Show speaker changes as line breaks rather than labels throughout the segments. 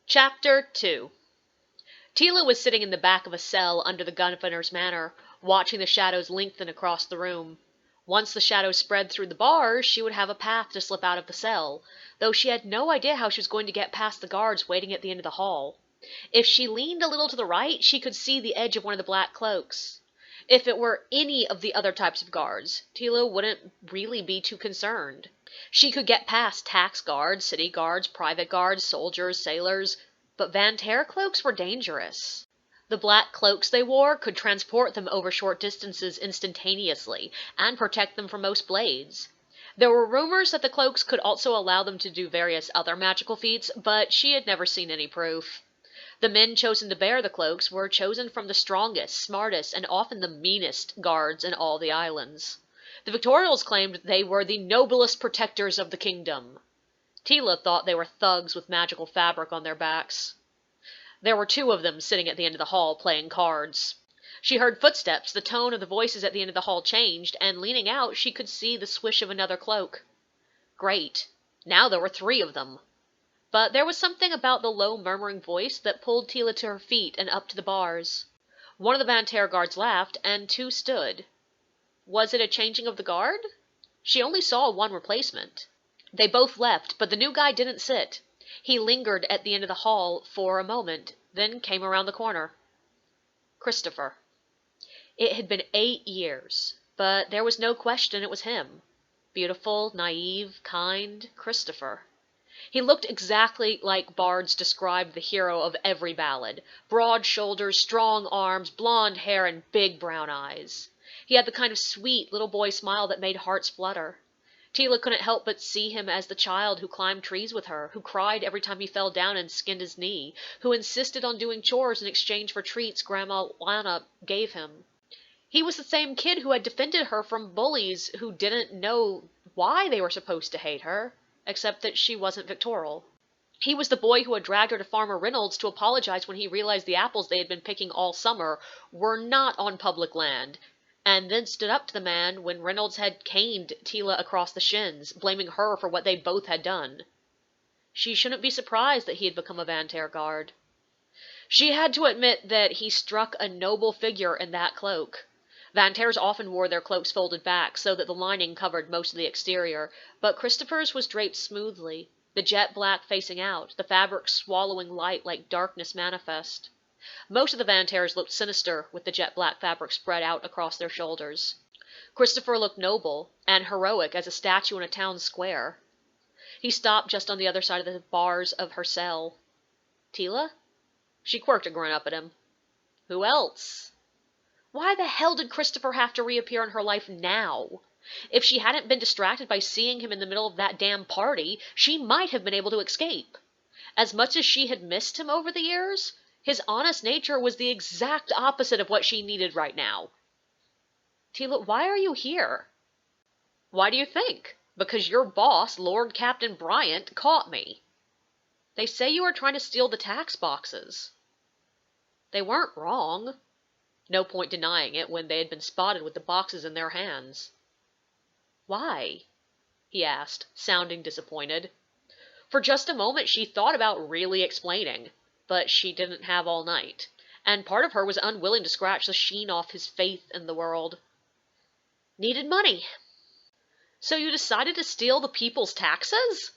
Chapter 2. Tila was sitting in the back of a cell under the governor's manor, watching the shadows lengthen across the room. Once the shadows spread through the bars, she would have a path to slip out of the cell, though she had no idea how she was going to get past the guards waiting at the end of the hall. If she leaned a little to the right, she could see the edge of one of the black cloaks. If it were any of the other types of guards, Tila wouldn't really be too concerned. She could get past tax guards, city guards, private guards, soldiers, sailors, but Vanterre cloaks were dangerous. The black cloaks they wore could transport them over short distances instantaneously, and protect them from most blades. There were rumors that the cloaks could also allow them to do various other magical feats, but she had never seen any proof. The men chosen to bear the cloaks were chosen from the strongest, smartest, and often the meanest guards in all the islands. The Victorials claimed they were the noblest protectors of the kingdom. Tila thought they were thugs with magical fabric on their backs. There were two of them sitting at the end of the hall playing cards. She heard footsteps, the tone of the voices at the end of the hall changed, and leaning out she could see the swish of another cloak. Great. Now there were three of them. But there was something about the low murmuring voice that pulled Tila to her feet and up to the bars. One of the Vanterre guards laughed, and two stood. Was it a changing of the guard? She only saw one replacement. They both left, but the new guy didn't sit. He lingered at the end of the hall for a moment, then came around the corner. Christopher. It had been 8 years, but there was no question it was him. Beautiful, naive, kind Christopher. He looked exactly like bards described the hero of every ballad. Broad shoulders, strong arms, blonde hair, and big brown eyes. He had the kind of sweet little boy smile that made hearts flutter. Tila couldn't help but see him as the child who climbed trees with her, who cried every time he fell down and skinned his knee, who insisted on doing chores in exchange for treats Grandma Lana gave him. He was the same kid who had defended her from bullies who didn't know why they were supposed to hate her, except that she wasn't Victorial. He was the boy who had dragged her to Farmer Reynolds to apologize when he realized the apples they had been picking all summer were not on public land, and then stood up to the man when Reynolds had caned Tila across the shins, blaming her for what they both had done. She shouldn't be surprised that he had become a Vanterre guard. She had to admit that he struck a noble figure in that cloak. Vanterres often wore their cloaks folded back so that the lining covered most of the exterior, but Christopher's was draped smoothly, the jet black facing out, the fabric swallowing light like darkness manifest. Most of the Vanterres looked sinister with the jet black fabric spread out across their shoulders. Christopher looked noble and heroic as a statue in a town square. He stopped just on the other side of the bars of her cell. Tila? She quirked a grin up at him. Who else? Why the hell did Christopher have to reappear in her life now? If she hadn't been distracted by seeing him in the middle of that damn party, she might have been able to escape. As much as she had missed him over the years, his honest nature was the exact opposite of what she needed right now. Tila, why are you here? Why do you think? Because your boss, Lord Captain Bryant, caught me. They say you were trying to steal the tax boxes. They weren't wrong. No point denying it when they had been spotted with the boxes in their hands. Why? He asked, sounding disappointed. For just a moment she thought about really explaining, but she didn't have all night, and part of her was unwilling to scratch the sheen off his faith in the world. Needed money. So you decided to steal the people's taxes?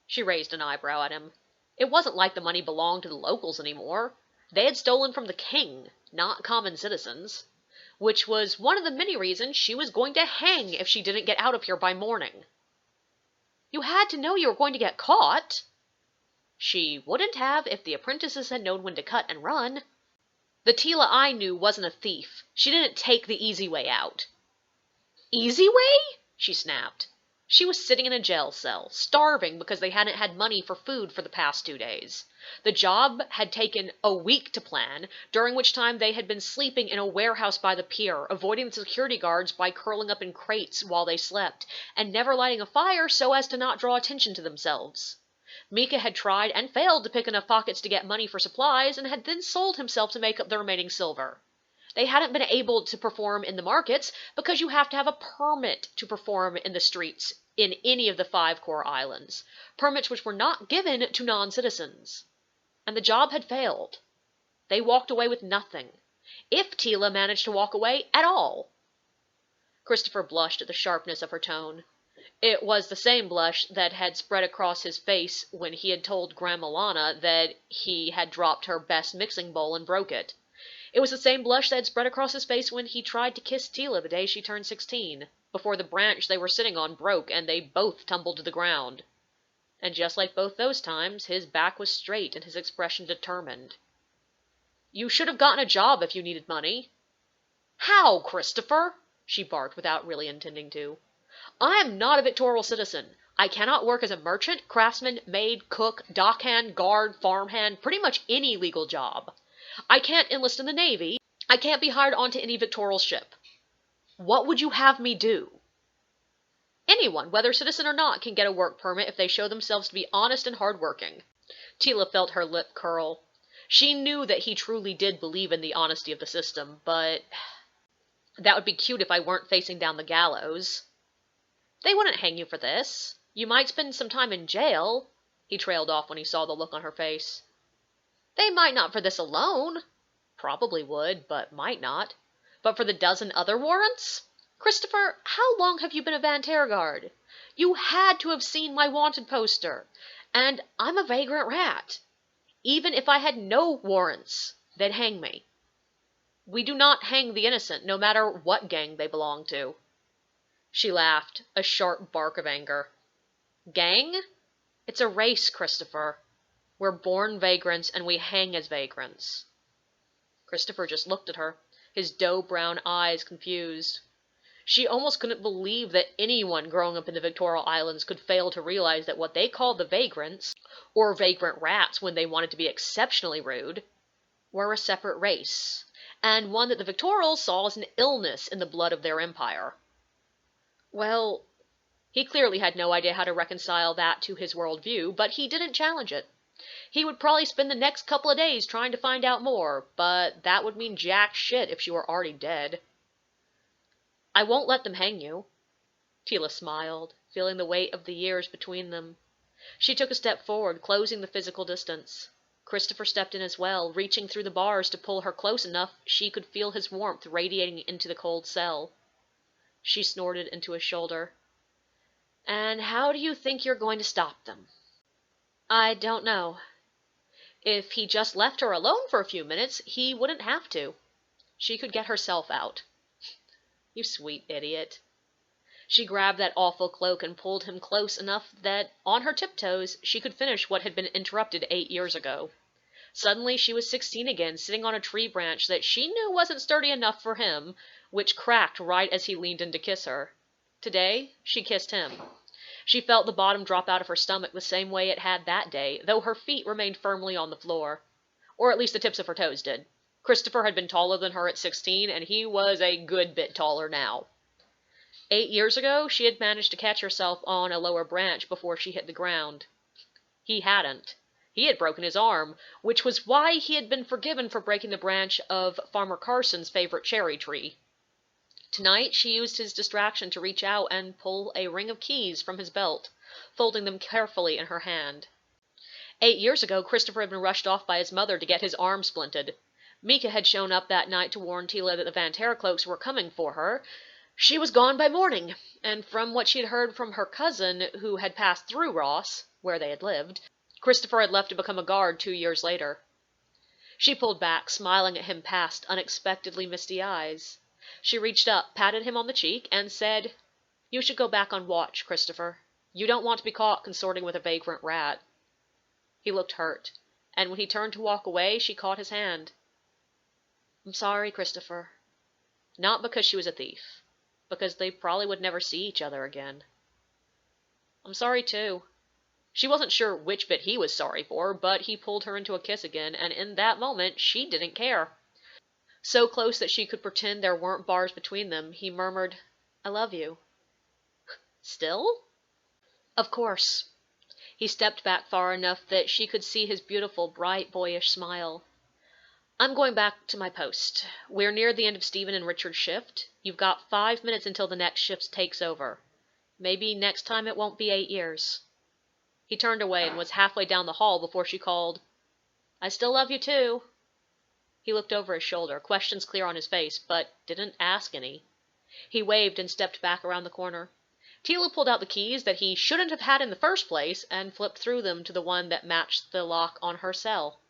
She raised an eyebrow at him. It wasn't like the money belonged to the locals anymore. They had stolen from the king, not common citizens, which was one of the many reasons she was going to hang if she didn't get out of here by morning. You had to know you were going to get caught. She wouldn't have if the apprentices had known when to cut and run. The Tila I knew wasn't a thief. She didn't take the easy way out. Easy way? She snapped. She was sitting in a jail cell, starving because they hadn't had money for food for the past 2 days. The job had taken a week to plan, during which time they had been sleeping in a warehouse by the pier, avoiding the security guards by curling up in crates while they slept, and never lighting a fire so as to not draw attention to themselves. Mika had tried and failed to pick enough pockets to get money for supplies, and had then sold himself to make up the remaining silver. They hadn't been able to perform in the markets because you have to have a permit to perform in the streets in any of the 5 core islands, permits which were not given to non-citizens. and the job had failed. They walked away with nothing. If Tila managed to walk away at all. Christopher blushed at the sharpness of her tone. It was the same blush that had spread across his face when he had told Grandma Lana that he had dropped her best mixing bowl and broke it. It was the same blush that had spread across his face when he tried to kiss Tila the day she turned 16, before the branch they were sitting on broke and they both tumbled to the ground. And just like both those times, his back was straight and his expression determined. "You should have gotten a job if you needed money." "How, Christopher?" she barked without really intending to. "I am not a Victorial citizen. I cannot work as a merchant, craftsman, maid, cook, dockhand, guard, farmhand, pretty much any legal job. I can't enlist in the Navy. I can't be hired onto any Victorial ship. What would you have me do?" "Anyone, whether citizen or not, can get a work permit if they show themselves to be honest and hardworking." Tila felt her lip curl. She knew that he truly did believe in the honesty of the system, but that would be cute if I weren't facing down the gallows. "They wouldn't hang you for this. You might spend some time in jail," he trailed off when he saw the look on her face. "They might not for this alone." "Probably would, but might not." "But for the dozen other warrants? Christopher, how long have you been a Van Guard? You had to have seen my wanted poster. And I'm a vagrant rat. Even if I had no warrants, they'd hang me. We do not hang the innocent, no matter what gang they belong to." She laughed, a sharp bark of anger. "Gang? It's a race, Christopher. We're born vagrants, and we hang as vagrants." Christopher just looked at her, his dough-brown eyes confused. She almost couldn't believe that anyone growing up in the Victoria Islands could fail to realize that what they called the vagrants, or vagrant rats when they wanted to be exceptionally rude, were a separate race, and one that the Victorials saw as an illness in the blood of their empire. Well, he clearly had no idea how to reconcile that to his worldview, but he didn't challenge it. He would probably spend the next couple of days trying to find out more, but that would mean jack shit if she were already dead. "I won't let them hang you." Tila smiled, feeling the weight of the years between them. She took a step forward, closing the physical distance. Christopher stepped in as well, reaching through the bars to pull her close enough she could feel his warmth radiating into the cold cell. She snorted into his shoulder. "And how do you think you're going to stop them?" "I don't know. If he just left her alone for a few minutes, he wouldn't have to. She could get herself out." "You sweet idiot." She grabbed that awful cloak and pulled him close enough that, on her tiptoes, she could finish what had been interrupted 8 years ago. Suddenly she was 16 again, sitting on a tree branch that she knew wasn't sturdy enough for him, which cracked right as he leaned in to kiss her. Today, she kissed him. She felt the bottom drop out of her stomach the same way it had that day, though her feet remained firmly on the floor. Or at least the tips of her toes did. Christopher had been taller than her at 16, and he was a good bit taller now. 8 years ago, she had managed to catch herself on a lower branch before she hit the ground. He hadn't. He had broken his arm, which was why he had been forgiven for breaking the branch of Farmer Carson's favorite cherry tree. Tonight, she used his distraction to reach out and pull a ring of keys from his belt, folding them carefully in her hand. 8 years ago, Christopher had been rushed off by his mother to get his arm splinted. Mika had shown up that night to warn Tila that the Van Cloaks were coming for her. She was gone by morning, and from what she had heard from her cousin, who had passed through Ross, where they had lived, Christopher had left to become a guard 2 years later. She pulled back, smiling at him past unexpectedly misty eyes. She reached up, patted him on the cheek, and said, "You should go back on watch, Christopher. You don't want to be caught consorting with a vagrant rat." He looked hurt, and when he turned to walk away, she caught his hand. "I'm sorry, Christopher." Not because she was a thief, because they probably would never see each other again. "I'm sorry, too." She wasn't sure which bit he was sorry for, but he pulled her into a kiss again, and in that moment, she didn't care. So close that she could pretend there weren't bars between them, he murmured, "I love you." "Still?" "Of course." He stepped back far enough that she could see his beautiful, bright, boyish smile. "I'm going back to my post. We're near the end of Stephen and Richard's shift. You've got 5 minutes until the next shift takes over. Maybe next time it won't be 8 years." He turned away and was halfway down the hall before she called, I still love you, too." He looked over his shoulder, questions clear on his face, but didn't ask any. He waved and stepped back around the corner. Tila pulled out the keys that he shouldn't have had in the first place and flipped through them to the one that matched the lock on her cell.